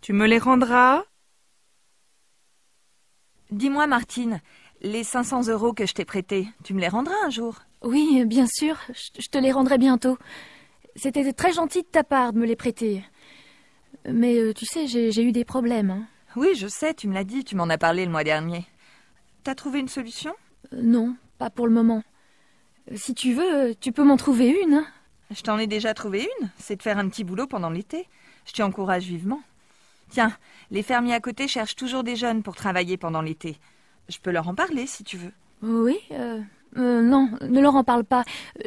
Tu me les rendras? Dis-moi, Martine, les 500 € que je t'ai prêtés, tu me les rendras un jour? Oui, bien sûr, je te les rendrai bientôt. C'était très gentil de ta part de me les prêter. Mais tu sais, j'ai eu des problèmes. Hein. Oui, je sais, tu me l'as dit, tu m'en as parlé le mois dernier. T'as trouvé une solution? Non, pas pour le moment. Si tu veux, tu peux m'en trouver une. Hein. Je t'en ai déjà trouvé une, c'est de faire un petit boulot pendant l'été. Je t'y encourage vivement. Tiens, les fermiers à côté cherchent toujours des jeunes pour travailler pendant l'été. Je peux leur en parler si tu veux. Oui, non, ne leur en parle pas.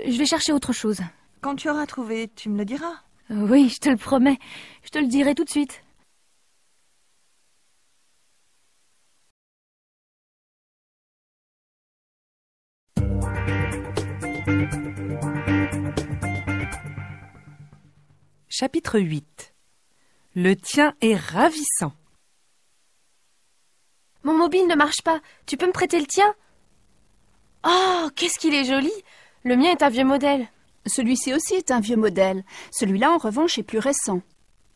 Je vais chercher autre chose. Quand tu auras trouvé, tu me le diras. Oui, je te le promets. Je te le dirai tout de suite. Chapitre 8. Le tien est ravissant. Mon mobile ne marche pas. Tu peux me prêter le tien? Oh, qu'est-ce qu'il est joli! Le mien est un vieux modèle. Celui-ci aussi est un vieux modèle. Celui-là, en revanche, est plus récent.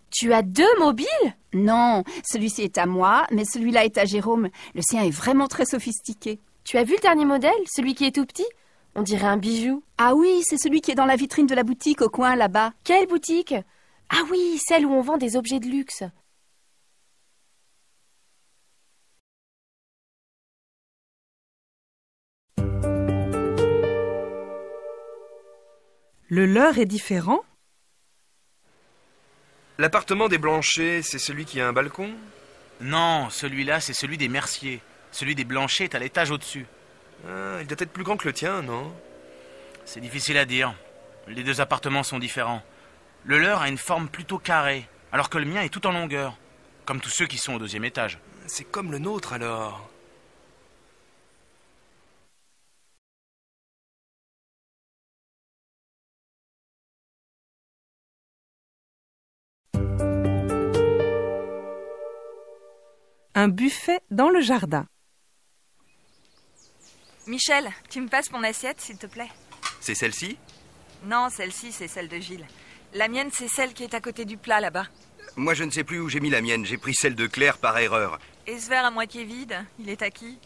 Tu as 2 mobiles? Non, celui-ci est à moi, mais celui-là est à Jérôme. Le sien est vraiment très sophistiqué. Tu as vu le dernier modèle, celui qui est tout petit? On dirait un bijou. Ah oui, c'est celui qui est dans la vitrine de la boutique au coin, là-bas. Quelle boutique? Ah oui, celle où on vend des objets de luxe. Le leur est différent? L'appartement des Blanchet, c'est celui qui a un balcon? Non, celui-là, c'est celui des Mercier. Celui des Blanchet est à l'étage au-dessus. Ah, il doit être plus grand que le tien, non? C'est difficile à dire. Les 2 appartements sont différents. Le leur a une forme plutôt carrée, alors que le mien est tout en longueur. Comme tous ceux qui sont au 2e étage. C'est comme le nôtre, alors. Un buffet dans le jardin. Michel, tu me passes mon assiette, s'il te plaît? C'est celle-ci? Non, celle-ci, c'est celle de Gilles. La mienne, c'est celle qui est à côté du plat, là-bas. Moi, je ne sais plus où j'ai mis la mienne. J'ai pris celle de Claire par erreur. Et ce verre à moitié vide, il est à qui?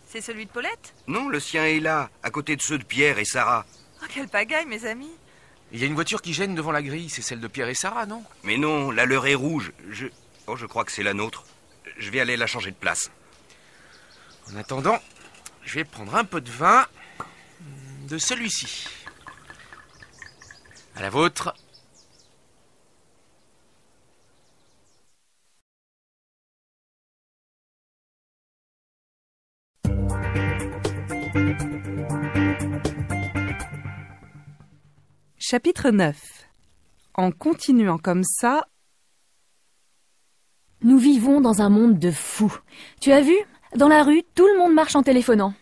C'est celui de Paulette? Non, le sien est là, à côté de ceux de Pierre et Sarah. Oh, quelle pagaille, mes amis! Il y a une voiture qui gêne devant la grille, c'est celle de Pierre et Sarah, non? Mais non, la leur est rouge. Oh, je crois que c'est la nôtre. Je vais aller la changer de place. En attendant, je vais prendre un peu de vin de celui-ci. À la vôtre. Chapitre 9. En continuant comme ça... Nous vivons dans un monde de fous. Tu as vu? Dans la rue, tout le monde marche en téléphonant.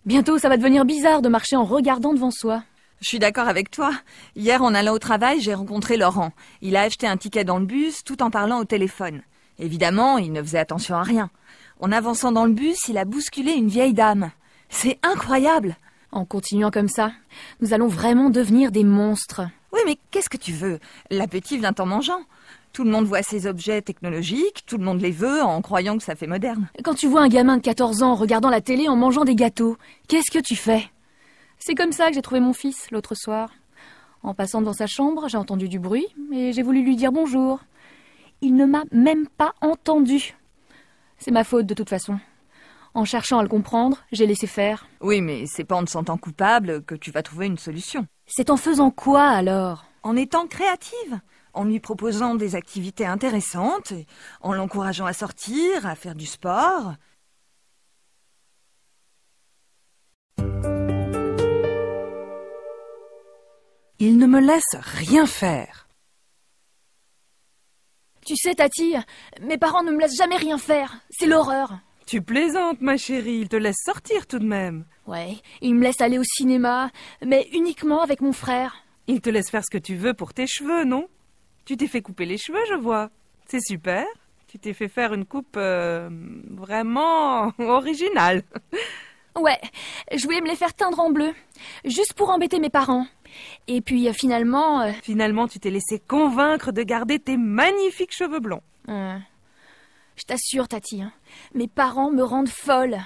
Bientôt, ça va devenir bizarre de marcher en regardant devant soi. Je suis d'accord avec toi. Hier, en allant au travail, j'ai rencontré Laurent. Il a acheté un ticket dans le bus tout en parlant au téléphone. Évidemment, il ne faisait attention à rien. En avançant dans le bus, il a bousculé une vieille dame. C'est incroyable! En continuant comme ça, nous allons vraiment devenir des monstres. Oui, mais qu'est-ce que tu veux? L'appétit vient en mangeant. Tout le monde voit ces objets technologiques, tout le monde les veut en croyant que ça fait moderne. Quand tu vois un gamin de 14 ans regardant la télé en mangeant des gâteaux, qu'est-ce que tu fais? C'est comme ça que j'ai trouvé mon fils l'autre soir. En passant dans sa chambre, j'ai entendu du bruit et j'ai voulu lui dire bonjour. Il ne m'a même pas entendu. C'est ma faute de toute façon. En cherchant à le comprendre, j'ai laissé faire. Oui, mais c'est pas en te sentant coupable que tu vas trouver une solution. C'est en faisant quoi alors? En étant créative, en lui proposant des activités intéressantes, et en l'encourageant à sortir, à faire du sport. Il ne me laisse rien faire. Tu sais, Tati, mes parents ne me laissent jamais rien faire. C'est l'horreur. Tu plaisantes, ma chérie, il te laisse sortir tout de même. Ouais, ils me laissent aller au cinéma, mais uniquement avec mon frère. Il te laisse faire ce que tu veux pour tes cheveux, non? Tu t'es fait couper les cheveux, je vois. C'est super. Tu t'es fait faire une coupe vraiment originale. Ouais, je voulais me les faire teindre en bleu, juste pour embêter mes parents. Et puis finalement... Finalement, tu t'es laissé convaincre de garder tes magnifiques cheveux blonds. Je t'assure, Tati, hein, mes parents me rendent folle.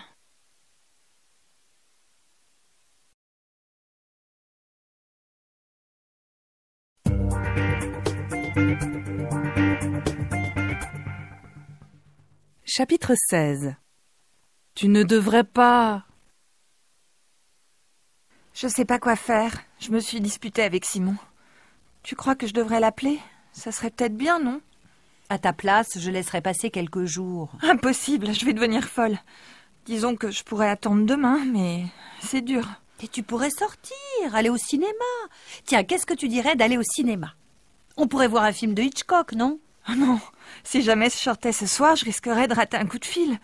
Chapitre 16. Tu ne devrais pas... Je sais pas quoi faire. Je me suis disputée avec Simon. Tu crois que je devrais l'appeler? Ça serait peut-être bien, non? À ta place, je laisserai passer quelques jours. Impossible, je vais devenir folle. Disons que je pourrais attendre demain, mais c'est dur. Et tu pourrais sortir, aller au cinéma. Tiens, qu'est-ce que tu dirais d'aller au cinéma? On pourrait voir un film de Hitchcock, non? Oh non, si jamais je sortais ce soir, je risquerais de rater un coup de fil.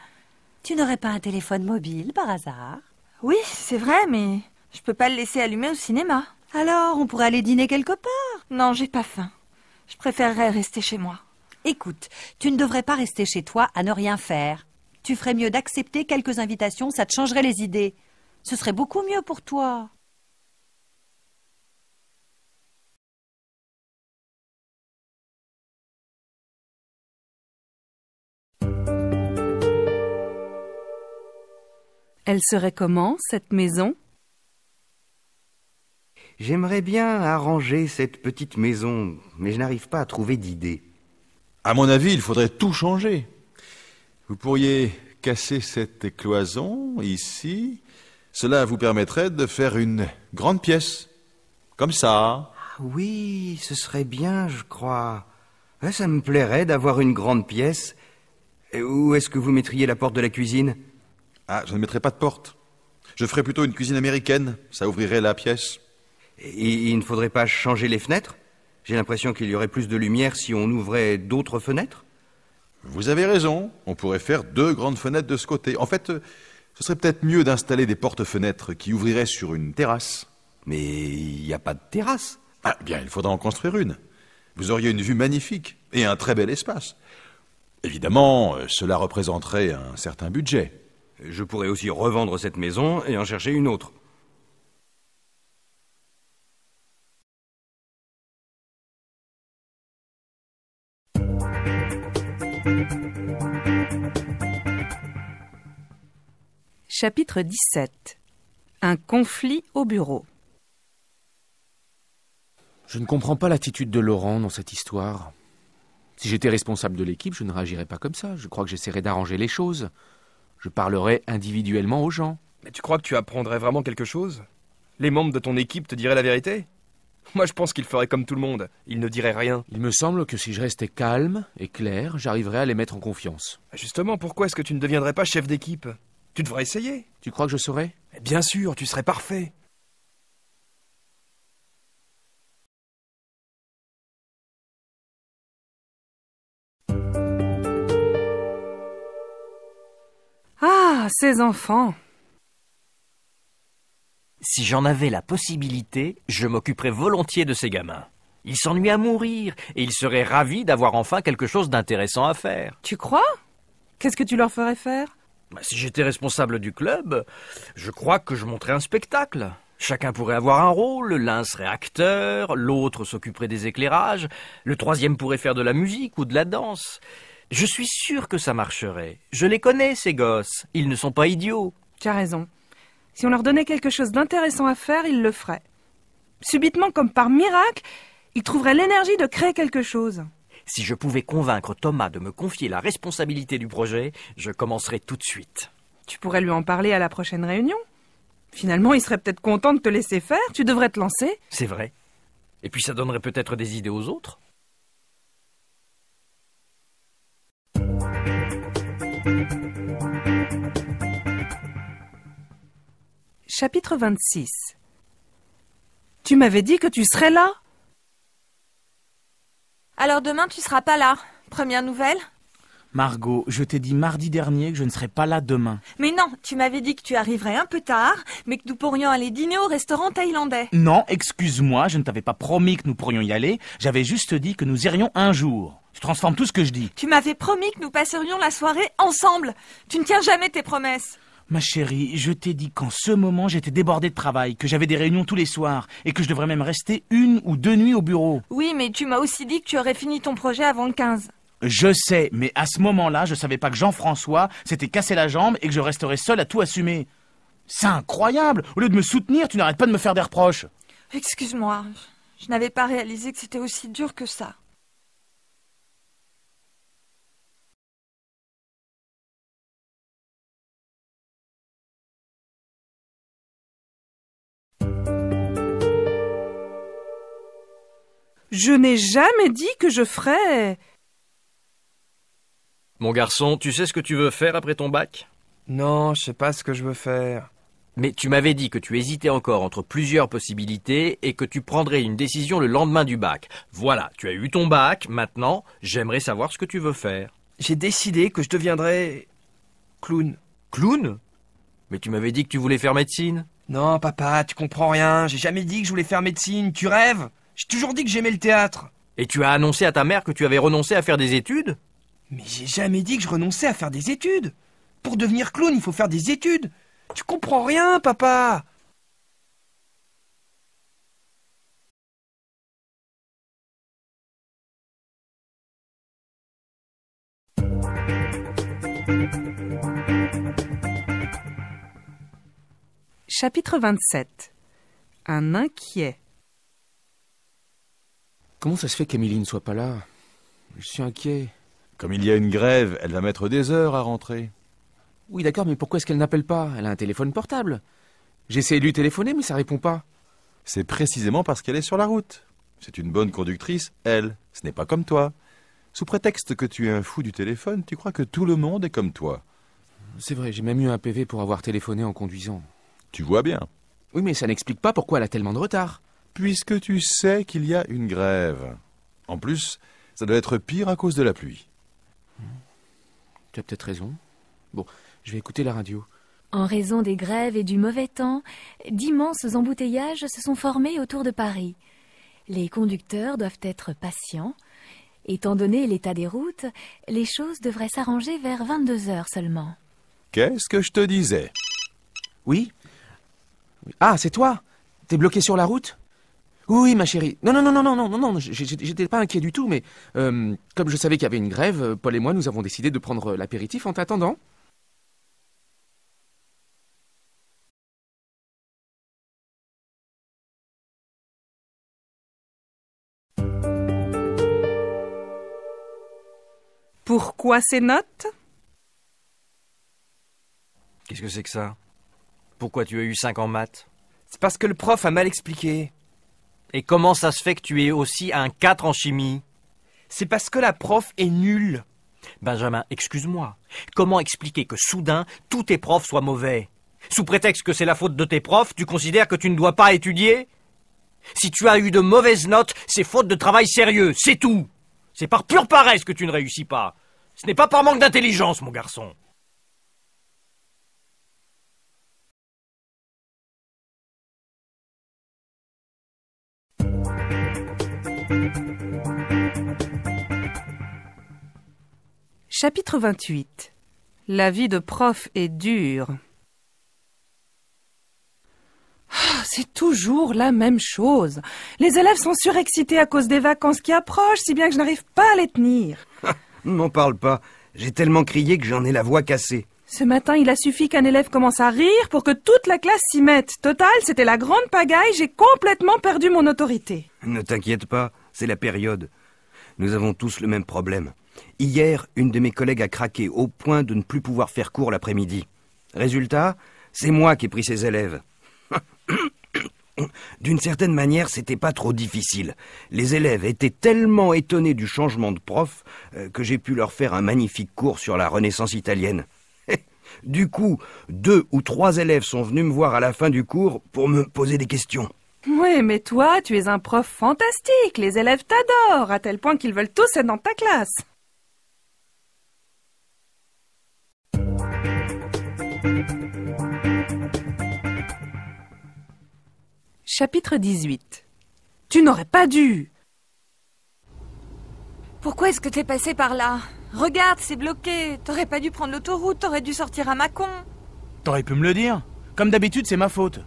Tu n'aurais pas un téléphone mobile, par hasard? Oui, c'est vrai, mais je peux pas le laisser allumé au cinéma. Alors, on pourrait aller dîner quelque part. Non, j'ai pas faim. Je préférerais rester chez moi. Écoute, tu ne devrais pas rester chez toi à ne rien faire. Tu ferais mieux d'accepter quelques invitations, ça te changerait les idées. Ce serait beaucoup mieux pour toi. Elle serait comment, cette maison? J'aimerais bien arranger cette petite maison, mais je n'arrive pas à trouver d'idée. À mon avis, il faudrait tout changer. Vous pourriez casser cette cloison, ici. Cela vous permettrait de faire une grande pièce. Comme ça. Oui, ce serait bien, je crois. Ouais, ça me plairait d'avoir une grande pièce. Et où est-ce que vous mettriez la porte de la cuisine? Ah, je ne mettrai pas de porte. Je ferai plutôt une cuisine américaine. Ça ouvrirait la pièce. Et il ne faudrait pas changer les fenêtres? J'ai l'impression qu'il y aurait plus de lumière si on ouvrait d'autres fenêtres. Vous avez raison. On pourrait faire 2 grandes fenêtres de ce côté. En fait, ce serait peut-être mieux d'installer des porte-fenêtres qui ouvriraient sur une terrasse. Mais il n'y a pas de terrasse. Ah, bien, il faudra en construire une. Vous auriez une vue magnifique et un très bel espace. Évidemment, cela représenterait un certain budget. Je pourrais aussi revendre cette maison et en chercher une autre. Chapitre 17. Un conflit au bureau. Je ne comprends pas l'attitude de Laurent dans cette histoire. Si j'étais responsable de l'équipe, je ne réagirais pas comme ça. Je crois que j'essaierais d'arranger les choses. Je parlerais individuellement aux gens. Mais tu crois que tu apprendrais vraiment quelque chose? Les membres de ton équipe te diraient la vérité? Moi, je pense qu'ils feraient comme tout le monde. Ils ne diraient rien. Il me semble que si je restais calme et clair, j'arriverais à les mettre en confiance. Justement, pourquoi est-ce que tu ne deviendrais pas chef d'équipe? Tu devrais essayer. Tu crois que je saurais? Bien sûr, tu serais parfait. Ah, ces enfants! Si j'en avais la possibilité, je m'occuperais volontiers de ces gamins. Ils s'ennuient à mourir, et ils seraient ravis d'avoir enfin quelque chose d'intéressant à faire. Tu crois? Qu'est-ce que tu leur ferais faire? Si j'étais responsable du club, je crois que je monterais un spectacle. Chacun pourrait avoir un rôle, l'un serait acteur, l'autre s'occuperait des éclairages, le troisième pourrait faire de la musique ou de la danse. Je suis sûr que ça marcherait. Je les connais, ces gosses. Ils ne sont pas idiots. Tu as raison. Si on leur donnait quelque chose d'intéressant à faire, ils le feraient. Subitement, comme par miracle, ils trouveraient l'énergie de créer quelque chose. Si je pouvais convaincre Thomas de me confier la responsabilité du projet, je commencerais tout de suite. Tu pourrais lui en parler à la prochaine réunion. Finalement, il serait peut-être content de te laisser faire. Tu devrais te lancer. C'est vrai. Et puis ça donnerait peut-être des idées aux autres. Chapitre 26. Tu m'avais dit que tu serais là? Alors demain, tu seras pas là. Première nouvelle? Margot, je t'ai dit mardi dernier que je ne serai pas là demain. Mais non, tu m'avais dit que tu arriverais un peu tard, mais que nous pourrions aller dîner au restaurant thaïlandais. Non, excuse-moi, je ne t'avais pas promis que nous pourrions y aller. J'avais juste dit que nous irions un jour. Tu transformes tout ce que je dis. Tu m'avais promis que nous passerions la soirée ensemble. Tu ne tiens jamais tes promesses. Ma chérie, je t'ai dit qu'en ce moment j'étais débordé de travail, que j'avais des réunions tous les soirs et que je devrais même rester 1 ou 2 nuits au bureau. Oui, mais tu m'as aussi dit que tu aurais fini ton projet avant le 15. Je sais, mais à ce moment-là, je savais pas que Jean-François s'était cassé la jambe et que je resterais seul à tout assumer. C'est incroyable. Au lieu de me soutenir, tu n'arrêtes pas de me faire des reproches. Excuse-moi, je n'avais pas réalisé que c'était aussi dur que ça. Je n'ai jamais dit que je ferais... Mon garçon, tu sais ce que tu veux faire après ton bac? Non, je sais pas ce que je veux faire. Mais tu m'avais dit que tu hésitais encore entre plusieurs possibilités et que tu prendrais une décision le lendemain du bac. Voilà, tu as eu ton bac, maintenant, j'aimerais savoir ce que tu veux faire. J'ai décidé que je deviendrais... clown. Clown? Mais tu m'avais dit que tu voulais faire médecine. Non, papa, tu comprends rien. J'ai jamais dit que je voulais faire médecine. Tu rêves? J'ai toujours dit que j'aimais le théâtre. Et tu as annoncé à ta mère que tu avais renoncé à faire des études? Mais j'ai jamais dit que je renonçais à faire des études. Pour devenir clown, il faut faire des études. Tu comprends rien, papa. Chapitre 27. Un inquiet. Comment ça se fait qu'Émilie ne soit pas là? Je suis inquiet. Comme il y a une grève, elle va mettre des heures à rentrer. Oui, d'accord, mais pourquoi est-ce qu'elle n'appelle pas? Elle a un téléphone portable. J'ai essayé de lui téléphoner, mais ça répond pas. C'est précisément parce qu'elle est sur la route. C'est une bonne conductrice, elle. Ce n'est pas comme toi. Sous prétexte que tu es un fou du téléphone, tu crois que tout le monde est comme toi. C'est vrai, j'ai même eu un PV pour avoir téléphoné en conduisant. Tu vois bien. Oui, mais ça n'explique pas pourquoi elle a tellement de retard. Puisque tu sais qu'il y a une grève. En plus, ça doit être pire à cause de la pluie. Tu as peut-être raison. Bon, je vais écouter la radio. En raison des grèves et du mauvais temps, d'immenses embouteillages se sont formés autour de Paris. Les conducteurs doivent être patients. Étant donné l'état des routes, les choses devraient s'arranger vers 22 heures seulement. Qu'est-ce que je te disais? Oui? Ah, c'est toi? T'es bloqué sur la route? Oui, ma chérie. Non, j'étais pas inquiet du tout, mais comme je savais qu'il y avait une grève, Paul et moi, nous avons décidé de prendre l'apéritif en t'attendant. Pourquoi ces notes? Qu'est-ce que c'est que ça? Pourquoi tu as eu 5 en maths? C'est parce que le prof a mal expliqué. Et comment ça se fait que tu aies aussi un 4 en chimie? C'est parce que la prof est nulle. Benjamin, excuse-moi. Comment expliquer que soudain, tous tes profs soient mauvais? Sous prétexte que c'est la faute de tes profs, tu considères que tu ne dois pas étudier? Si tu as eu de mauvaises notes, c'est faute de travail sérieux, c'est tout. C'est par pure paresse que tu ne réussis pas. Ce n'est pas par manque d'intelligence, mon garçon. Chapitre 28. La vie de prof est dure. C'est toujours la même chose. Les élèves sont surexcités à cause des vacances qui approchent, si bien que je n'arrive pas à les tenir. Ne m'en parle pas. J'ai tellement crié que j'en ai la voix cassée. Ce matin, il a suffi qu'un élève commence à rire pour que toute la classe s'y mette. Total, c'était la grande pagaille, j'ai complètement perdu mon autorité. Ne t'inquiète pas, c'est la période. Nous avons tous le même problème. Hier, une de mes collègues a craqué au point de ne plus pouvoir faire cours l'après-midi. Résultat, c'est moi qui ai pris ses élèves. D'une certaine manière, c'était pas trop difficile. Les élèves étaient tellement étonnés du changement de prof que j'ai pu leur faire un magnifique cours sur la Renaissance italienne. Du coup, 2 ou 3 élèves sont venus me voir à la fin du cours pour me poser des questions. Oui, mais toi, tu es un prof fantastique. Les élèves t'adorent, à tel point qu'ils veulent tous être dans ta classe. Chapitre 18. Tu n'aurais pas dû. Pourquoi est-ce que t'es passé par là? Regarde, c'est bloqué. T'aurais pas dû prendre l'autoroute, t'aurais dû sortir à Mâcon. T'aurais pu me le dire. Comme d'habitude, c'est ma faute.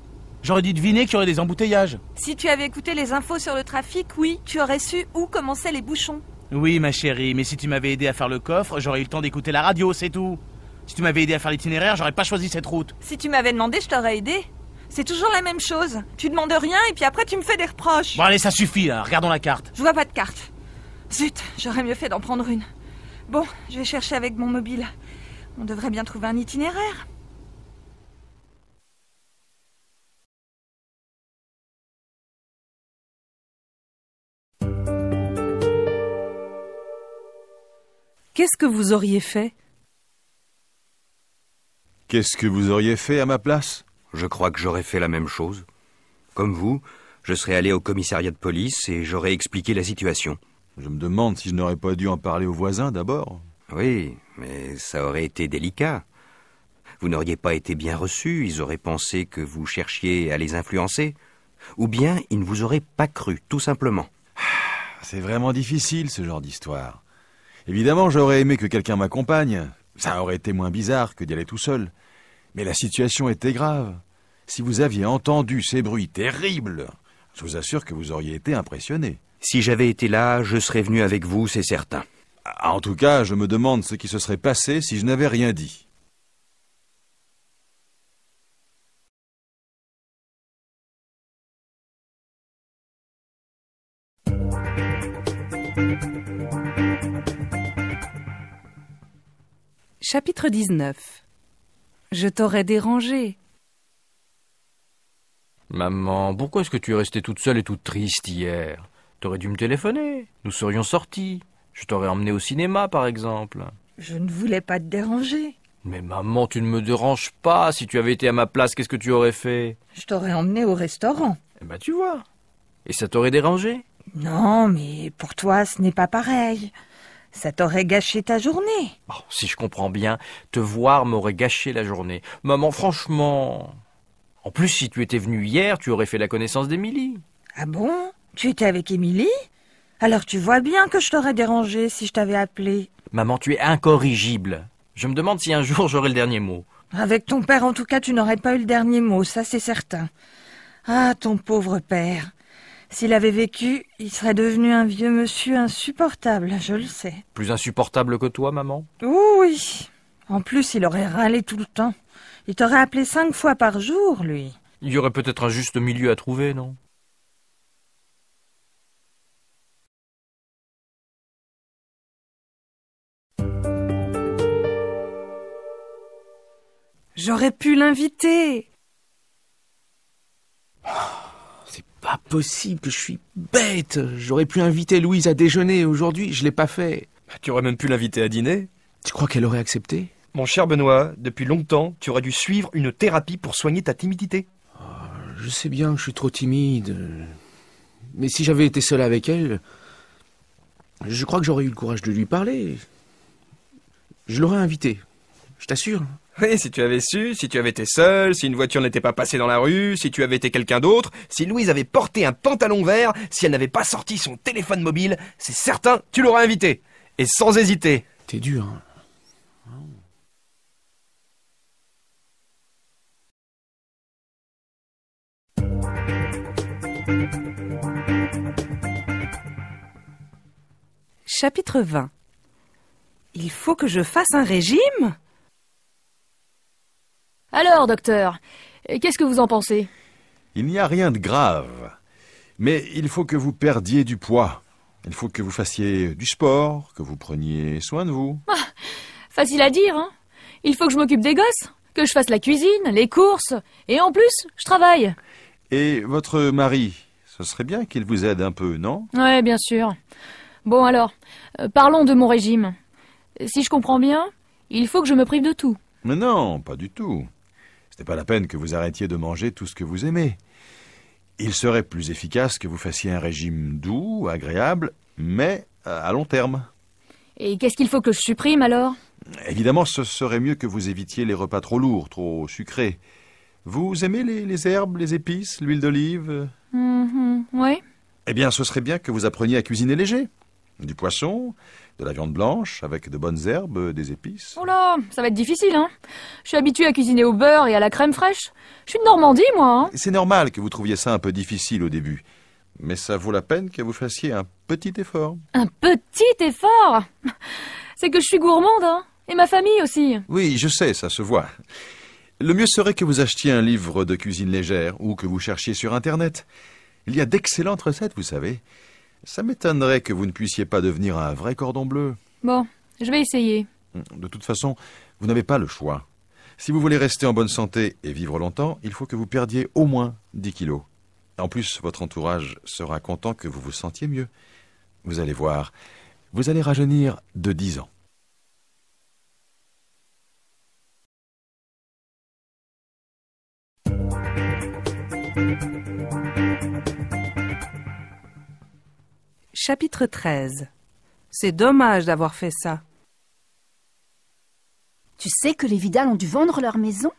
J'aurais dû deviner qu'il y aurait des embouteillages. Si tu avais écouté les infos sur le trafic, oui, tu aurais su où commençaient les bouchons. Oui, ma chérie, mais si tu m'avais aidé à faire le coffre, j'aurais eu le temps d'écouter la radio, c'est tout. Si tu m'avais aidé à faire l'itinéraire, j'aurais pas choisi cette route. Si tu m'avais demandé, je t'aurais aidé. C'est toujours la même chose. Tu demandes rien et puis après tu me fais des reproches. Bon allez, ça suffit là, regardons la carte. Je vois pas de carte. Zut, j'aurais mieux fait d'en prendre une. Bon, je vais chercher avec mon mobile. On devrait bien trouver un itinéraire. Qu'est-ce que vous auriez fait? Qu'est-ce que vous auriez fait à ma place? Je crois que j'aurais fait la même chose. Comme vous, je serais allé au commissariat de police et j'aurais expliqué la situation. Je me demande si je n'aurais pas dû en parler aux voisins d'abord. Oui, mais ça aurait été délicat. Vous n'auriez pas été bien reçu, ils auraient pensé que vous cherchiez à les influencer. Ou bien ils ne vous auraient pas cru, tout simplement. C'est vraiment difficile ce genre d'histoire. Évidemment, j'aurais aimé que quelqu'un m'accompagne. Ça aurait été moins bizarre que d'y aller tout seul. Mais la situation était grave. Si vous aviez entendu ces bruits terribles, je vous assure que vous auriez été impressionné. Si j'avais été là, je serais venu avec vous, c'est certain. En tout cas, je me demande ce qui se serait passé si je n'avais rien dit. Chapitre 19. Je t'aurais dérangé. Maman, pourquoi est-ce que tu es restée toute seule et toute triste hier? T'aurais dû me téléphoner. Nous serions sortis. Je t'aurais emmené au cinéma, par exemple. Je ne voulais pas te déranger. Mais maman, tu ne me déranges pas. Si tu avais été à ma place, qu'est-ce que tu aurais fait? Je t'aurais emmené au restaurant. Eh ben, tu vois. Et ça t'aurait dérangé? Non, mais pour toi, ce n'est pas pareil. Ça t'aurait gâché ta journée. Bon, si je comprends bien, te voir m'aurait gâché la journée. Maman, franchement... En plus, si tu étais venue hier, tu aurais fait la connaissance d'Émilie. Ah bon? Tu étais avec Émilie? Alors tu vois bien que je t'aurais dérangé si je t'avais appelé. Maman, tu es incorrigible. Je me demande si un jour j'aurai le dernier mot. Avec ton père, en tout cas, tu n'aurais pas eu le dernier mot, ça c'est certain. Ah, ton pauvre père. S'il avait vécu, il serait devenu un vieux monsieur insupportable, je le sais. Plus insupportable que toi, maman? Oui. En plus, il aurait râlé tout le temps. Il t'aurait appelé 5 fois par jour, lui. Il y aurait peut-être un juste milieu à trouver, non? J'aurais pu l'inviter. C'est pas possible que je suis bête. J'aurais pu inviter Louise à déjeuner aujourd'hui, je l'ai pas fait. Tu aurais même pu l'inviter à dîner. Tu crois qu'elle aurait accepté? Mon cher Benoît, depuis longtemps, tu aurais dû suivre une thérapie pour soigner ta timidité. Je sais bien que je suis trop timide. Mais si j'avais été seul avec elle, je crois que j'aurais eu le courage de lui parler. Je l'aurais invitée, je t'assure. Oui, si tu avais su, si tu avais été seul, si une voiture n'était pas passée dans la rue, si tu avais été quelqu'un d'autre, si Louise avait porté un pantalon vert, si elle n'avait pas sorti son téléphone mobile, c'est certain, tu l'aurais invitée. Et sans hésiter. T'es dur, hein. Chapitre 20. Il faut que je fasse un régime? Alors, docteur, qu'est-ce que vous en pensez? Il n'y a rien de grave. Mais il faut que vous perdiez du poids. Il faut que vous fassiez du sport, que vous preniez soin de vous. Ah, facile à dire, hein. Il faut que je m'occupe des gosses, que je fasse la cuisine, les courses, et en plus, je travaille. Et votre mari, ce serait bien qu'il vous aide un peu, non? Ouais, bien sûr. Bon alors, parlons de mon régime. Si je comprends bien, il faut que je me prive de tout. Mais non, pas du tout. Ce n'est pas la peine que vous arrêtiez de manger tout ce que vous aimez. Il serait plus efficace que vous fassiez un régime doux, agréable, mais à long terme. Et qu'est-ce qu'il faut que je supprime alors? Évidemment, ce serait mieux que vous évitiez les repas trop lourds, trop sucrés. Vous aimez les herbes, les épices, l'huile d'olive? Oui. Eh bien, ce serait bien que vous appreniez à cuisiner léger. Du poisson, de la viande blanche, avec de bonnes herbes, des épices. Oh là, ça va être difficile, hein. Je suis habituée à cuisiner au beurre et à la crème fraîche. Je suis de Normandie, moi, hein. C'est normal que vous trouviez ça un peu difficile au début. Mais ça vaut la peine que vous fassiez un petit effort. Un petit effort? C'est que je suis gourmande, hein. Et ma famille aussi. Oui, je sais, ça se voit. Le mieux serait que vous achetiez un livre de cuisine légère ou que vous cherchiez sur Internet. Il y a d'excellentes recettes, vous savez. Ça m'étonnerait que vous ne puissiez pas devenir un vrai cordon bleu. Bon, je vais essayer. De toute façon, vous n'avez pas le choix. Si vous voulez rester en bonne santé et vivre longtemps, il faut que vous perdiez au moins 10 kilos. En plus, votre entourage sera content que vous vous sentiez mieux. Vous allez voir, vous allez rajeunir de 10 ans. Chapitre 13. C'est dommage d'avoir fait ça. Tu sais que les Vidal ont dû vendre leur maison?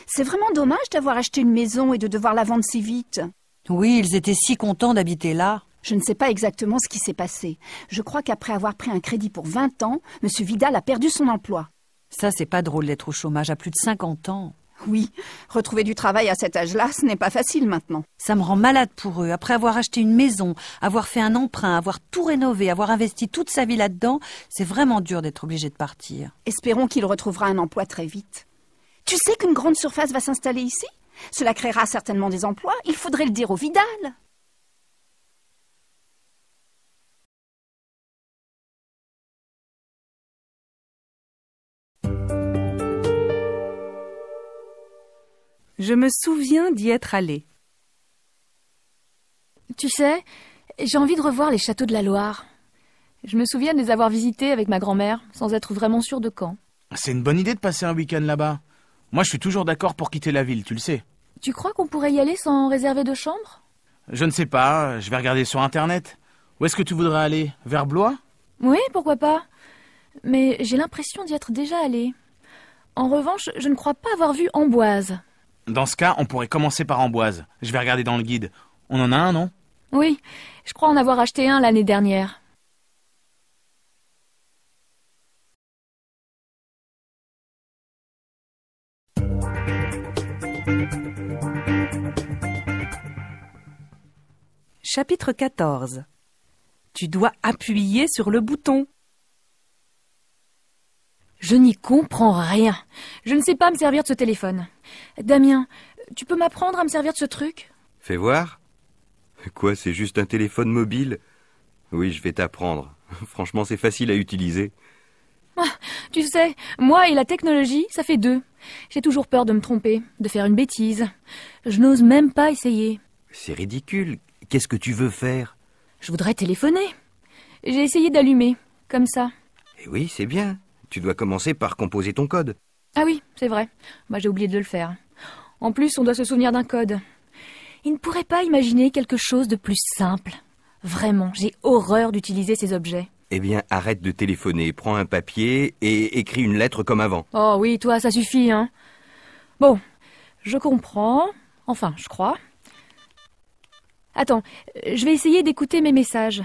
C'est vraiment dommage d'avoir acheté une maison et de devoir la vendre si vite. Oui, ils étaient si contents d'habiter là. Je ne sais pas exactement ce qui s'est passé. Je crois qu'après avoir pris un crédit pour 20 ans, M. Vidal a perdu son emploi. Ça, c'est pas drôle d'être au chômage à plus de 50 ans. Oui, retrouver du travail à cet âge-là, ce n'est pas facile maintenant. Ça me rend malade pour eux. Après avoir acheté une maison, avoir fait un emprunt, avoir tout rénové, avoir investi toute sa vie là-dedans, c'est vraiment dur d'être obligé de partir. Espérons qu'il retrouvera un emploi très vite. Tu sais qu'une grande surface va s'installer ici? Cela créera certainement des emplois. Il faudrait le dire au Vidal. Je me souviens d'y être allée. Tu sais, j'ai envie de revoir les châteaux de la Loire. Je me souviens de les avoir visités avec ma grand-mère, sans être vraiment sûre de quand. C'est une bonne idée de passer un week-end là-bas. Moi, je suis toujours d'accord pour quitter la ville, tu le sais. Tu crois qu'on pourrait y aller sans réserver de chambre? Je ne sais pas, je vais regarder sur Internet. Où est-ce que tu voudrais aller? Vers Blois? Oui, pourquoi pas. Mais j'ai l'impression d'y être déjà allée. En revanche, je ne crois pas avoir vu Amboise. Dans ce cas, on pourrait commencer par Amboise. Je vais regarder dans le guide. On en a un, non? Oui, je crois en avoir acheté un l'année dernière. Chapitre 14. Tu dois appuyer sur le bouton. Je n'y comprends rien. Je ne sais pas me servir de ce téléphone. Damien, tu peux m'apprendre à me servir de ce truc? Fais voir. Quoi, c'est juste un téléphone mobile? Oui, je vais t'apprendre. Franchement, c'est facile à utiliser. Ah, tu sais, moi et la technologie, ça fait deux. J'ai toujours peur de me tromper, de faire une bêtise. Je n'ose même pas essayer. C'est ridicule. Qu'est-ce que tu veux faire? Je voudrais téléphoner. J'ai essayé d'allumer, comme ça. Eh oui, c'est bien. Tu dois commencer par composer ton code. Ah oui, c'est vrai. Moi, j'ai oublié de le faire. En plus, on doit se souvenir d'un code. Il ne pourrait pas imaginer quelque chose de plus simple. Vraiment, j'ai horreur d'utiliser ces objets. Eh bien, arrête de téléphoner. Prends un papier et écris une lettre comme avant. Oh oui, toi, ça suffit, hein. Bon, je comprends. Enfin, je crois. Attends, je vais essayer d'écouter mes messages.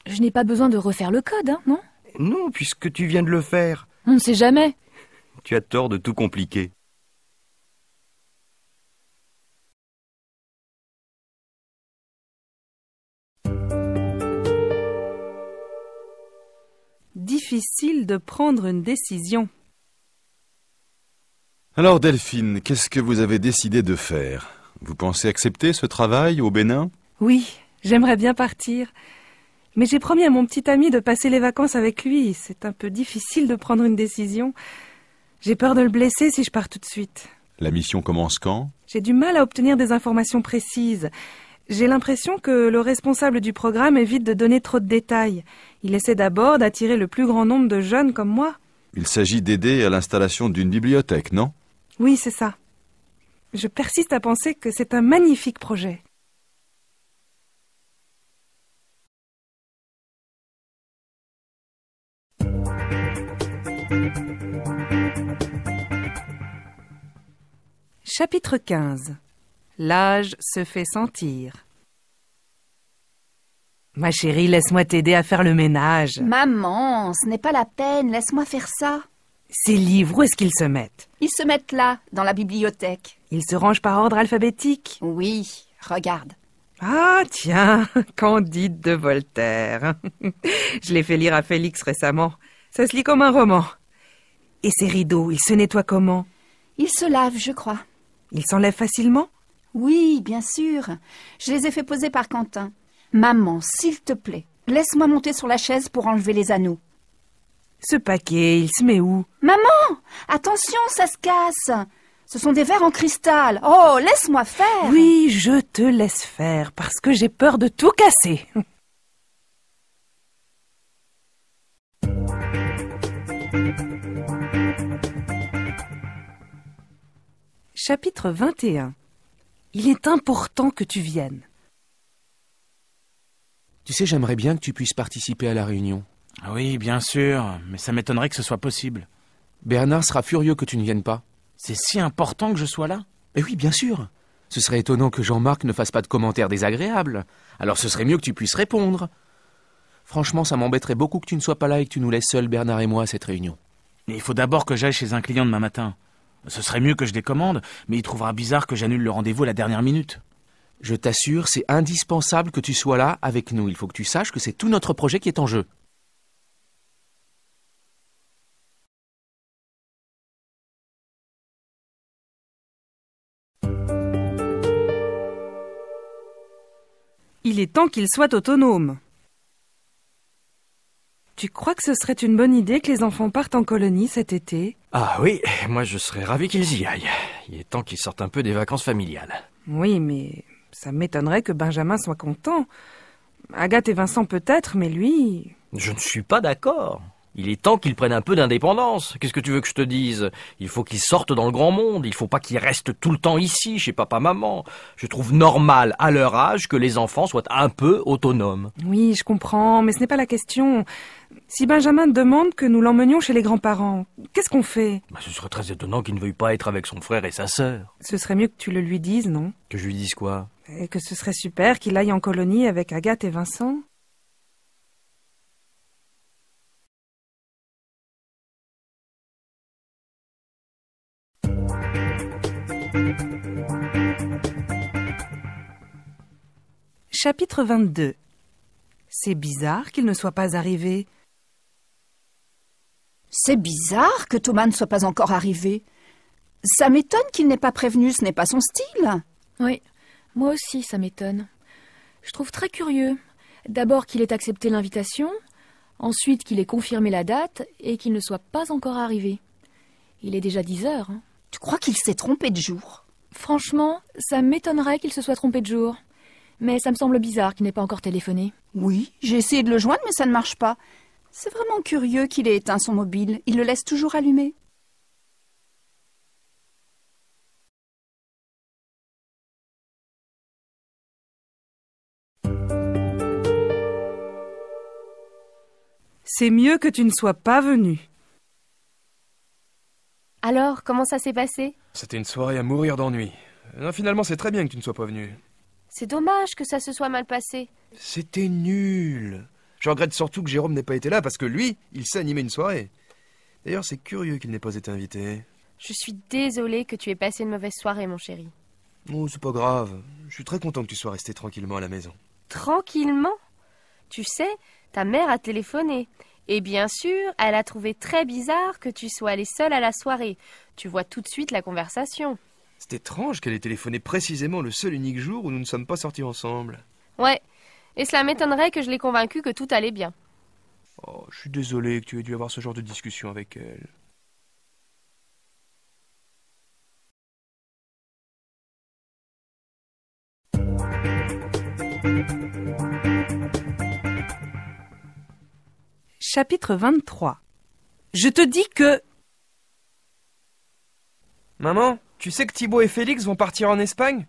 Je n'ai pas besoin de refaire le code, hein, non? Non, puisque tu viens de le faire. On ne sait jamais. Tu as tort de tout compliquer. Difficile de prendre une décision. Alors Delphine, qu'est-ce que vous avez décidé de faire? Vous pensez accepter ce travail au Bénin? Oui, j'aimerais bien partir. Mais j'ai promis à mon petit ami de passer les vacances avec lui. C'est un peu difficile de prendre une décision. J'ai peur de le blesser si je pars tout de suite. La mission commence quand? J'ai du mal à obtenir des informations précises. J'ai l'impression que le responsable du programme évite de donner trop de détails. Il essaie d'abord d'attirer le plus grand nombre de jeunes comme moi. Il s'agit d'aider à l'installation d'une bibliothèque, non? Oui, c'est ça. Je persiste à penser que c'est un magnifique projet. Chapitre 15. L'âge se fait sentir. Ma chérie, laisse-moi t'aider à faire le ménage. Maman, ce n'est pas la peine, laisse-moi faire ça. Ces livres, où est-ce qu'ils se mettent? Ils se mettent là, dans la bibliothèque. Ils se rangent par ordre alphabétique? Oui, regarde. Ah, tiens, Candide de Voltaire. Je l'ai fait lire à Félix récemment. Ça se lit comme un roman. Et ces rideaux, ils se nettoient comment? Ils se lavent, je crois. Ils s'enlèvent facilement? Oui, bien sûr. Je les ai fait poser par Quentin. Maman, s'il te plaît, laisse-moi monter sur la chaise pour enlever les anneaux. Ce paquet, il se met où? Maman, attention, ça se casse. Ce sont des verres en cristal. Oh, laisse-moi faire. Oui, je te laisse faire, parce que j'ai peur de tout casser. Chapitre 21. Il est important que tu viennes. Tu sais, j'aimerais bien que tu puisses participer à la réunion. Oui, bien sûr, mais ça m'étonnerait que ce soit possible. Bernard sera furieux que tu ne viennes pas. C'est si important que je sois là? Eh oui, bien sûr. Ce serait étonnant que Jean-Marc ne fasse pas de commentaires désagréables. Alors ce serait mieux que tu puisses répondre. Franchement, ça m'embêterait beaucoup que tu ne sois pas là et que tu nous laisses seuls, Bernard et moi, à cette réunion. Mais il faut d'abord que j'aille chez un client demain matin. Ce serait mieux que je les commande, mais il trouvera bizarre que j'annule le rendez-vous à la dernière minute. Je t'assure, c'est indispensable que tu sois là avec nous. Il faut que tu saches que c'est tout notre projet qui est en jeu. Il est temps qu'il soit autonome. Tu crois que ce serait une bonne idée que les enfants partent en colonie cet été? Ah oui, moi je serais ravi qu'ils y aillent. Il est temps qu'ils sortent un peu des vacances familiales. Oui, mais ça m'étonnerait que Benjamin soit content. Agathe et Vincent peut-être, mais lui... Je ne suis pas d'accord. Il est temps qu'ils prennent un peu d'indépendance. Qu'est-ce que tu veux que je te dise? Il faut qu'ils sortent dans le grand monde. Il faut pas qu'ils restent tout le temps ici, chez papa-maman. Je trouve normal, à leur âge, que les enfants soient un peu autonomes. Oui, je comprends, mais ce n'est pas la question. Si Benjamin demande que nous l'emmenions chez les grands-parents, qu'est-ce qu'on fait? Ce serait très étonnant qu'il ne veuille pas être avec son frère et sa sœur. Ce serait mieux que tu le lui dises, non? Que je lui dise quoi? Et que ce serait super qu'il aille en colonie avec Agathe et Vincent. Chapitre 22. C'est bizarre qu'il ne soit pas arrivé. C'est bizarre que Thomas ne soit pas encore arrivé. Ça m'étonne qu'il n'ait pas prévenu, ce n'est pas son style. Oui, moi aussi ça m'étonne. Je trouve très curieux. D'abord qu'il ait accepté l'invitation, ensuite qu'il ait confirmé la date et qu'il ne soit pas encore arrivé. Il est déjà 10 heures. Hein. Tu crois qu'il s'est trompé de jour? Franchement, ça m'étonnerait qu'il se soit trompé de jour. Mais ça me semble bizarre qu'il n'ait pas encore téléphoné. Oui, j'ai essayé de le joindre, mais ça ne marche pas. C'est vraiment curieux qu'il ait éteint son mobile. Il le laisse toujours allumé. C'est mieux que tu ne sois pas venu. Alors, comment ça s'est passé? C'était une soirée à mourir d'ennui. Non, finalement, c'est très bien que tu ne sois pas venu. C'est dommage que ça se soit mal passé. C'était nul. Je regrette surtout que Jérôme n'ait pas été là parce que lui, il sait animer une soirée. D'ailleurs, c'est curieux qu'il n'ait pas été invité. Je suis désolée que tu aies passé une mauvaise soirée, mon chéri. Oh, c'est pas grave. Je suis très content que tu sois resté tranquillement à la maison. Tranquillement? Tu sais, ta mère a téléphoné. Et bien sûr, elle a trouvé très bizarre que tu sois allé seul à la soirée. Tu vois tout de suite la conversation. C'est étrange qu'elle ait téléphoné précisément le seul unique jour où nous ne sommes pas sortis ensemble. Ouais, et cela m'étonnerait que je l'ai convaincue que tout allait bien. Oh, je suis désolé que tu aies dû avoir ce genre de discussion avec elle. Chapitre 23. Je te dis que... Maman, tu sais que Thibaut et Félix vont partir en Espagne?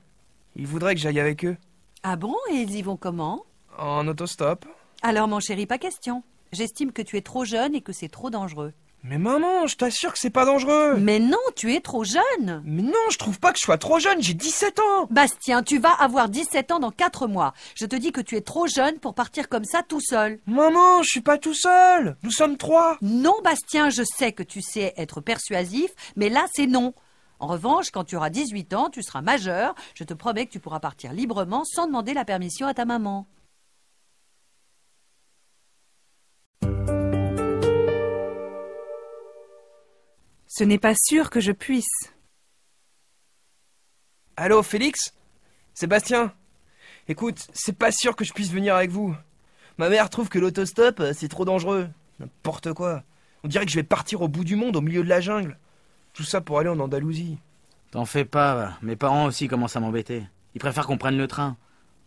Ils voudraient que j'aille avec eux. Ah bon? Et ils y vont comment? En autostop. Alors mon chéri, pas question. J'estime que tu es trop jeune et que c'est trop dangereux. Mais maman, je t'assure que c'est pas dangereux. Mais non, tu es trop jeune. Mais non, je trouve pas que je sois trop jeune, j'ai 17 ans. Bastien, tu vas avoir 17 ans dans 4 mois. Je te dis que tu es trop jeune pour partir comme ça tout seul. Maman, je suis pas tout seul. Nous sommes 3. Non, Bastien, je sais que tu sais être persuasif, mais là c'est non. En revanche, quand tu auras 18 ans, tu seras majeur. Je te promets que tu pourras partir librement sans demander la permission à ta maman. Ce n'est pas sûr que je puisse. Allô, Félix? Sébastien? Écoute, c'est pas sûr que je puisse venir avec vous. Ma mère trouve que l'autostop, c'est trop dangereux. N'importe quoi. On dirait que je vais partir au bout du monde, au milieu de la jungle. Tout ça pour aller en Andalousie. T'en fais pas, mes parents aussi commencent à m'embêter. Ils préfèrent qu'on prenne le train.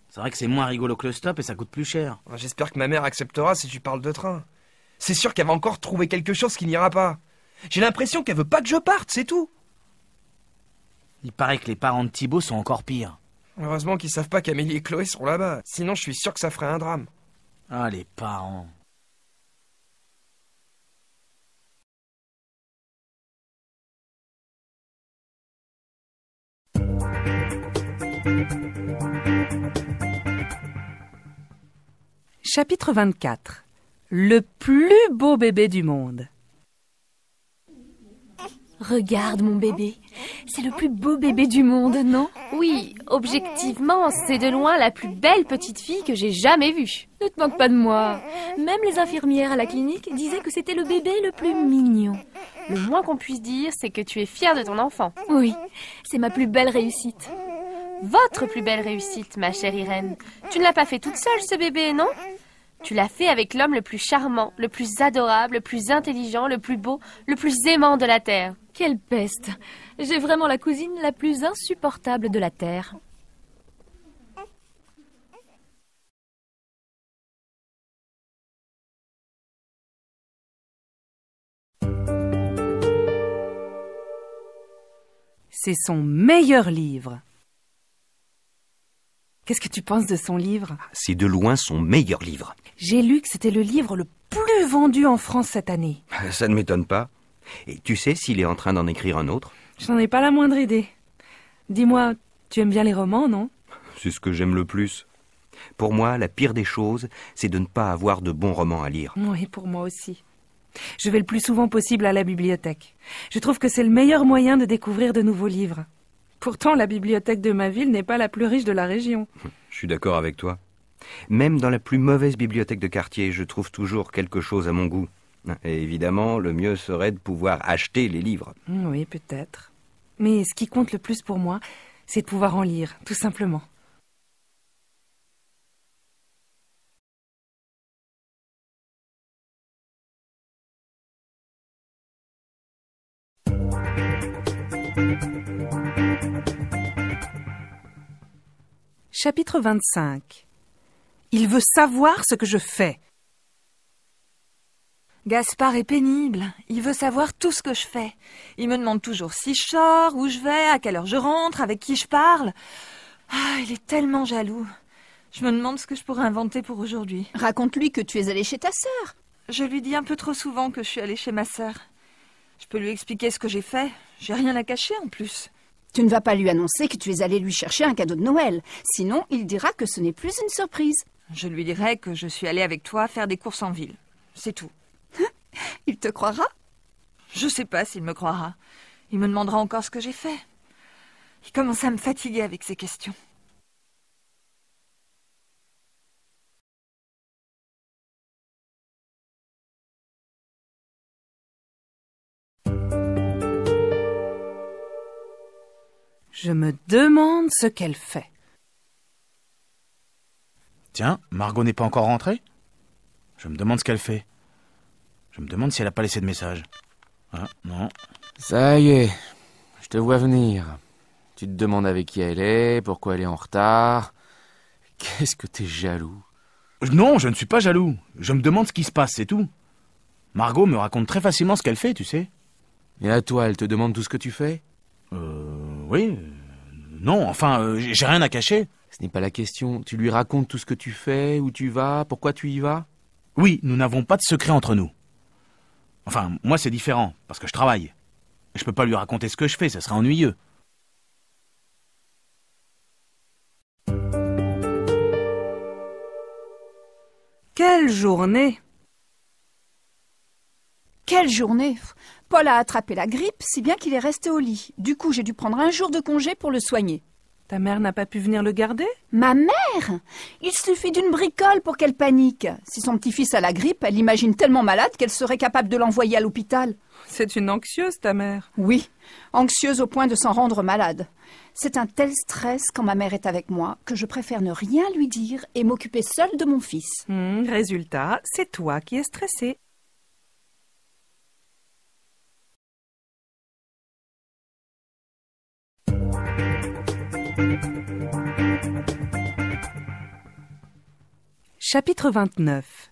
C'est vrai que c'est moins rigolo que le stop et ça coûte plus cher. J'espère que ma mère acceptera si tu parles de train. C'est sûr qu'elle va encore trouver quelque chose qui n'ira pas. J'ai l'impression qu'elle veut pas que je parte, c'est tout. Il paraît que les parents de Thibaut sont encore pires. Heureusement qu'ils savent pas qu'Amélie et Chloé sont là-bas. Sinon, je suis sûr que ça ferait un drame. Ah, les parents. Chapitre 24. Le plus beau bébé du monde. Regarde mon bébé, c'est le plus beau bébé du monde, non? Oui, objectivement, c'est de loin la plus belle petite fille que j'ai jamais vue. Ne te moque pas de moi. Même les infirmières à la clinique disaient que c'était le bébé le plus mignon. Le moins qu'on puisse dire, c'est que tu es fière de ton enfant. Oui, c'est ma plus belle réussite. Votre plus belle réussite, ma chère Irène. Tu ne l'as pas fait toute seule, ce bébé, non? Tu l'as fait avec l'homme le plus charmant, le plus adorable, le plus intelligent, le plus beau, le plus aimant de la Terre. Quelle peste! J'ai vraiment la cousine la plus insupportable de la Terre. C'est son meilleur livre. Qu'est-ce que tu penses de son livre? C'est de loin son meilleur livre. J'ai lu que c'était le livre le plus vendu en France cette année. Ça ne m'étonne pas. Et tu sais s'il est en train d'en écrire un autre? Je n'en ai pas la moindre idée. Dis-moi, tu aimes bien les romans, non? C'est ce que j'aime le plus. Pour moi, la pire des choses, c'est de ne pas avoir de bons romans à lire. Oui, pour moi aussi. Je vais le plus souvent possible à la bibliothèque. Je trouve que c'est le meilleur moyen de découvrir de nouveaux livres. Pourtant, la bibliothèque de ma ville n'est pas la plus riche de la région. Je suis d'accord avec toi. Même dans la plus mauvaise bibliothèque de quartier, je trouve toujours quelque chose à mon goût. Et évidemment, le mieux serait de pouvoir acheter les livres. Oui, peut-être. Mais ce qui compte le plus pour moi, c'est de pouvoir en lire, tout simplement. Chapitre 25. Il veut savoir ce que je fais. Gaspard est pénible. Il veut savoir tout ce que je fais. Il me demande toujours si je sors, où je vais, à quelle heure je rentre, avec qui je parle. Ah, il est tellement jaloux. Je me demande ce que je pourrais inventer pour aujourd'hui. Raconte-lui que tu es allée chez ta sœur. Je lui dis un peu trop souvent que je suis allée chez ma sœur. Je peux lui expliquer ce que j'ai fait. J'ai rien à cacher en plus. Tu ne vas pas lui annoncer que tu es allée lui chercher un cadeau de Noël. Sinon, il dira que ce n'est plus une surprise. Je lui dirai que je suis allée avec toi faire des courses en ville. C'est tout. Il te croira? Je sais pas s'il me croira. Il me demandera encore ce que j'ai fait. Il commence à me fatiguer avec ces questions. Je me demande ce qu'elle fait. Tiens, Margot n'est pas encore rentrée? Je me demande ce qu'elle fait. Je me demande si elle n'a pas laissé de message. Ah, non. Ça y est, je te vois venir. Tu te demandes avec qui elle est, pourquoi elle est en retard. Qu'est-ce que t'es jaloux? Non, je ne suis pas jaloux. Je me demande ce qui se passe, c'est tout. Margot me raconte très facilement ce qu'elle fait, tu sais. Et à toi, elle te demande tout ce que tu fais? Oui. Non, enfin, j'ai rien à cacher. Ce n'est pas la question. Tu lui racontes tout ce que tu fais, où tu vas, pourquoi tu y vas? Oui, nous n'avons pas de secret entre nous. Enfin, moi c'est différent, parce que je travaille. Je peux pas lui raconter ce que je fais, ça serait ennuyeux. Quelle journée! Quelle journée! Paul a attrapé la grippe, si bien qu'il est resté au lit. Du coup, j'ai dû prendre un jour de congé pour le soigner. Ta mère n'a pas pu venir le garder? Ma mère? Il suffit d'une bricole pour qu'elle panique. Si son petit-fils a la grippe, elle l'imagine tellement malade qu'elle serait capable de l'envoyer à l'hôpital. C'est une anxieuse, ta mère. Oui, anxieuse au point de s'en rendre malade. C'est un tel stress quand ma mère est avec moi que je préfère ne rien lui dire et m'occuper seule de mon fils. Résultat, c'est toi qui es stressée. Chapitre 29.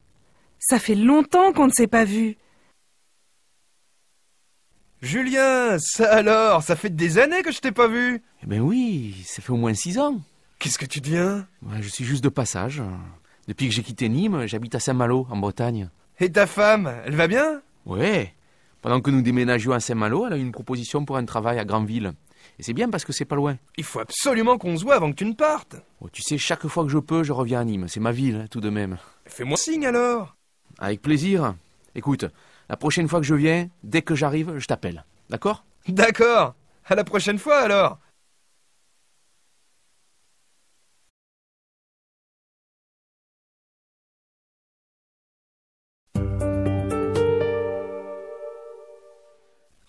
Ça fait longtemps qu'on ne s'est pas vu. Julien, ça alors, ça fait des années que je t'ai pas vu. Eh ben oui, ça fait au moins 6 ans. Qu'est-ce que tu deviens? Ouais, je suis juste de passage. Depuis que j'ai quitté Nîmes, j'habite à Saint-Malo, en Bretagne. Et ta femme, elle va bien? Ouais. Pendant que nous déménagions à Saint-Malo, elle a eu une proposition pour un travail à Granville. Et c'est bien parce que c'est pas loin. Il faut absolument qu'on se voit avant que tu ne partes. Oh, tu sais, chaque fois que je peux, je reviens à Nîmes. C'est ma ville, tout de même. Fais-moi signe alors. Avec plaisir. Écoute, la prochaine fois que je viens, dès que j'arrive, je t'appelle. D'accord? D'accord. À la prochaine fois alors.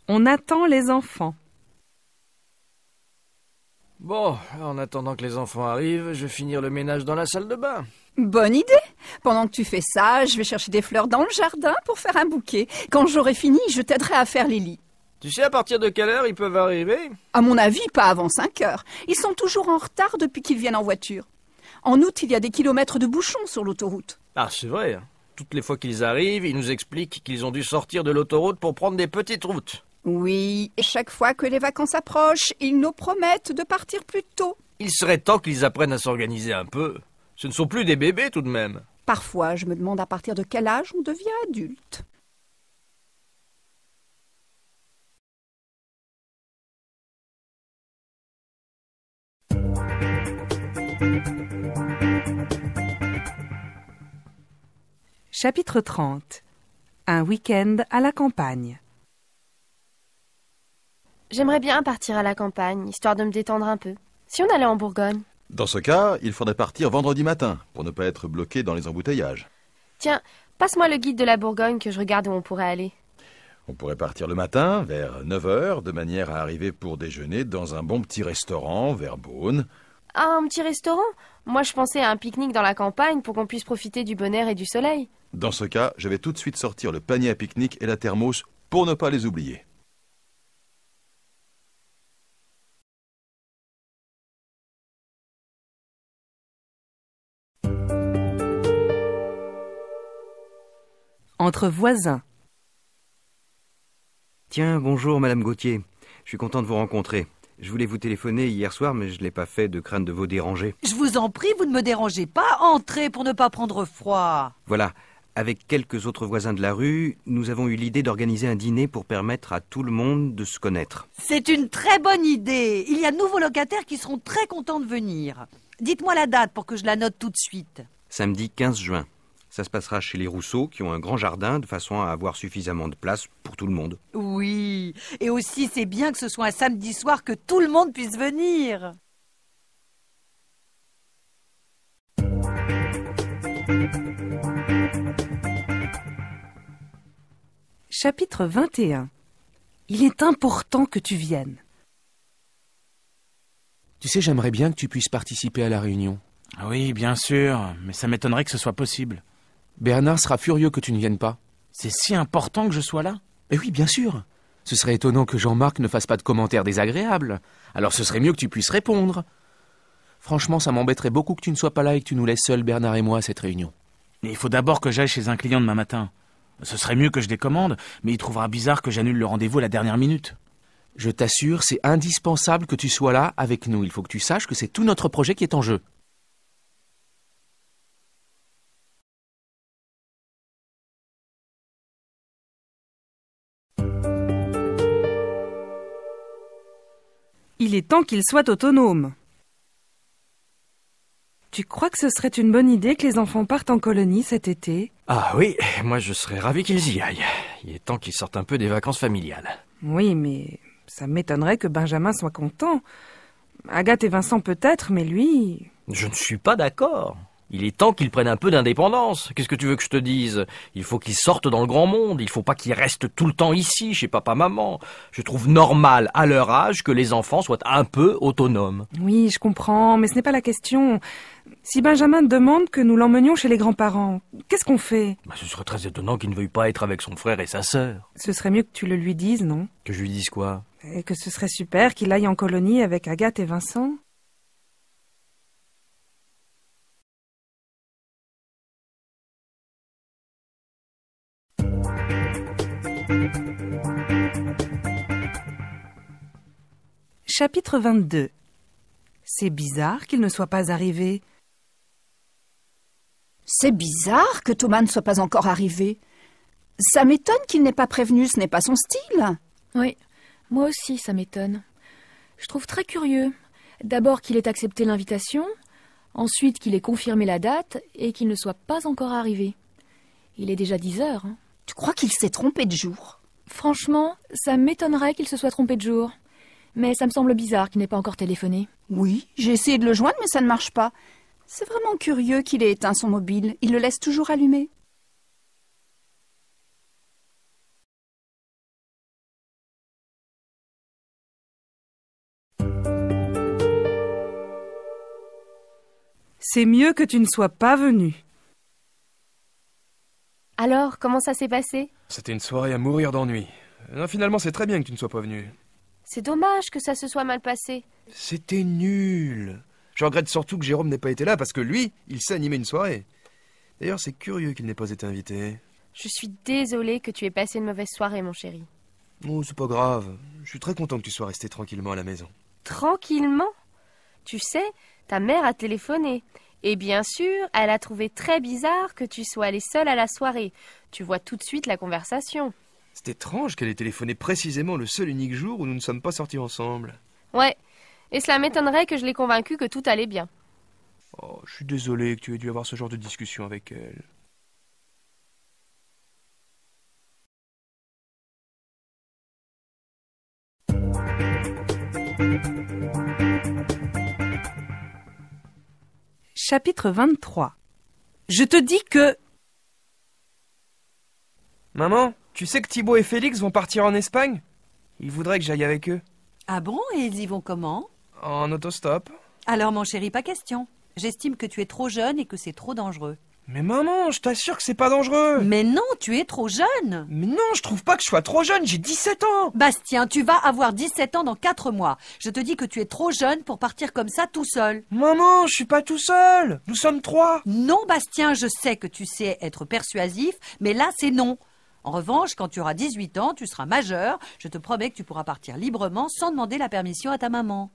On attend les enfants. Bon, en attendant que les enfants arrivent, je vais finir le ménage dans la salle de bain. Bonne idée. Pendant que tu fais ça, je vais chercher des fleurs dans le jardin pour faire un bouquet. Quand j'aurai fini, je t'aiderai à faire les lits. Tu sais à partir de quelle heure ils peuvent arriver? À mon avis, pas avant 5 heures. Ils sont toujours en retard depuis qu'ils viennent en voiture. En août, il y a des kilomètres de bouchons sur l'autoroute. Ah, c'est vrai. Hein. Toutes les fois qu'ils arrivent, ils nous expliquent qu'ils ont dû sortir de l'autoroute pour prendre des petites routes. Oui, et chaque fois que les vacances approchent, ils nous promettent de partir plus tôt. Il serait temps qu'ils apprennent à s'organiser un peu. Ce ne sont plus des bébés tout de même. Parfois, je me demande à partir de quel âge on devient adulte. Chapitre 30. Un week-end à la campagne. J'aimerais bien partir à la campagne, histoire de me détendre un peu. Si on allait en Bourgogne? Dans ce cas, il faudrait partir vendredi matin, pour ne pas être bloqué dans les embouteillages. Tiens, passe-moi le guide de la Bourgogne que je regarde où on pourrait aller. On pourrait partir le matin, vers 9h, de manière à arriver pour déjeuner dans un bon petit restaurant vers Beaune. Ah, un petit restaurant? Moi, je pensais à un pique-nique dans la campagne pour qu'on puisse profiter du bon air et du soleil. Dans ce cas, je vais tout de suite sortir le panier à pique-nique et la thermos pour ne pas les oublier. Entre voisins. Tiens, bonjour Madame Gauthier. Je suis content de vous rencontrer. Je voulais vous téléphoner hier soir, mais je ne l'ai pas fait de crainte de vous déranger. Je vous en prie, vous ne me dérangez pas. Entrez pour ne pas prendre froid. Voilà, avec quelques autres voisins de la rue, nous avons eu l'idée d'organiser un dîner pour permettre à tout le monde de se connaître. C'est une très bonne idée. Il y a de nouveaux locataires qui seront très contents de venir. Dites-moi la date pour que je la note tout de suite. Samedi 15 juin. Ça se passera chez les Rousseau, qui ont un grand jardin, de façon à avoir suffisamment de place pour tout le monde. Oui, et aussi c'est bien que ce soit un samedi soir que tout le monde puisse venir. Chapitre 21. Il est important que tu viennes. Tu sais, j'aimerais bien que tu puisses participer à la réunion. Oui, bien sûr, mais ça m'étonnerait que ce soit possible. Bernard sera furieux que tu ne viennes pas. C'est si important que je sois là? Eh oui, bien sûr. Ce serait étonnant que Jean-Marc ne fasse pas de commentaires désagréables. Alors ce serait mieux que tu puisses répondre. Franchement, ça m'embêterait beaucoup que tu ne sois pas là et que tu nous laisses seuls, Bernard et moi, à cette réunion. Mais il faut d'abord que j'aille chez un client demain matin. Ce serait mieux que je décommande, mais il trouvera bizarre que j'annule le rendez-vous à la dernière minute. Je t'assure, c'est indispensable que tu sois là avec nous. Il faut que tu saches que c'est tout notre projet qui est en jeu. Il est temps qu'il soit autonome. Tu crois que ce serait une bonne idée que les enfants partent en colonie cet été? Ah oui, moi je serais ravi qu'ils y aillent. Il est temps qu'il sorte un peu des vacances familiales. Oui, mais ça m'étonnerait que Benjamin soit content. Agathe et Vincent peut-être, mais lui... Je ne suis pas d'accord. Il est temps qu'il prenne un peu d'indépendance. Qu'est-ce que tu veux que je te dise? Il faut qu'il sorte dans le grand monde. Il faut pas qu'il reste tout le temps ici, chez papa-maman. Je trouve normal, à leur âge, que les enfants soient un peu autonomes. Oui, je comprends, mais ce n'est pas la question. Si Benjamin demande que nous l'emmenions chez les grands-parents, qu'est-ce qu'on fait? Ce serait très étonnant qu'il ne veuille pas être avec son frère et sa sœur. Ce serait mieux que tu le lui dises, non? Que je lui dise quoi? Et que ce serait super qu'il aille en colonie avec Agathe et Vincent. Chapitre 22. C'est bizarre qu'il ne soit pas arrivé. C'est bizarre que Thomas ne soit pas encore arrivé. Ça m'étonne qu'il n'ait pas prévenu, ce n'est pas son style. Oui, moi aussi ça m'étonne. Je trouve très curieux. D'abord qu'il ait accepté l'invitation, ensuite qu'il ait confirmé la date et qu'il ne soit pas encore arrivé. Il est déjà 10 heures. Hein. Tu crois qu'il s'est trompé de jour? Franchement, ça m'étonnerait qu'il se soit trompé de jour. Mais ça me semble bizarre qu'il n'ait pas encore téléphoné. Oui, j'ai essayé de le joindre, mais ça ne marche pas. C'est vraiment curieux qu'il ait éteint son mobile. Il le laisse toujours allumé. C'est mieux que tu ne sois pas venu. Alors, comment ça s'est passé? C'était une soirée à mourir d'ennui. Non, finalement, c'est très bien que tu ne sois pas venu. C'est dommage que ça se soit mal passé. C'était nul. Je regrette surtout que Jérôme n'ait pas été là parce que lui, il sait animer une soirée. D'ailleurs, c'est curieux qu'il n'ait pas été invité. Je suis désolée que tu aies passé une mauvaise soirée, mon chéri. Oh, c'est pas grave. Je suis très content que tu sois resté tranquillement à la maison. Tranquillement? Tu sais, ta mère a téléphoné. Et bien sûr, elle a trouvé très bizarre que tu sois allé seul à la soirée. Tu vois tout de suite la conversation. C'est étrange qu'elle ait téléphoné précisément le seul unique jour où nous ne sommes pas sortis ensemble. Ouais, et cela m'étonnerait que je l'ai convaincue que tout allait bien. Oh, je suis désolé que tu aies dû avoir ce genre de discussion avec elle. Chapitre 23. Je te dis que... Maman, tu sais que Thibaut et Félix vont partir en Espagne? Ils voudraient que j'aille avec eux. Ah bon? Et ils y vont comment? En autostop. Alors mon chéri, pas question. J'estime que tu es trop jeune et que c'est trop dangereux. Mais maman, je t'assure que c'est pas dangereux. Mais non, tu es trop jeune. Mais non, je trouve pas que je sois trop jeune, j'ai 17 ans. Bastien, tu vas avoir 17 ans dans 4 mois. Je te dis que tu es trop jeune pour partir comme ça tout seul. Maman, je suis pas tout seul. Nous sommes 3. Non, Bastien, je sais que tu sais être persuasif, mais là, c'est non. En revanche, quand tu auras 18 ans, tu seras majeur. Je te promets que tu pourras partir librement sans demander la permission à ta maman.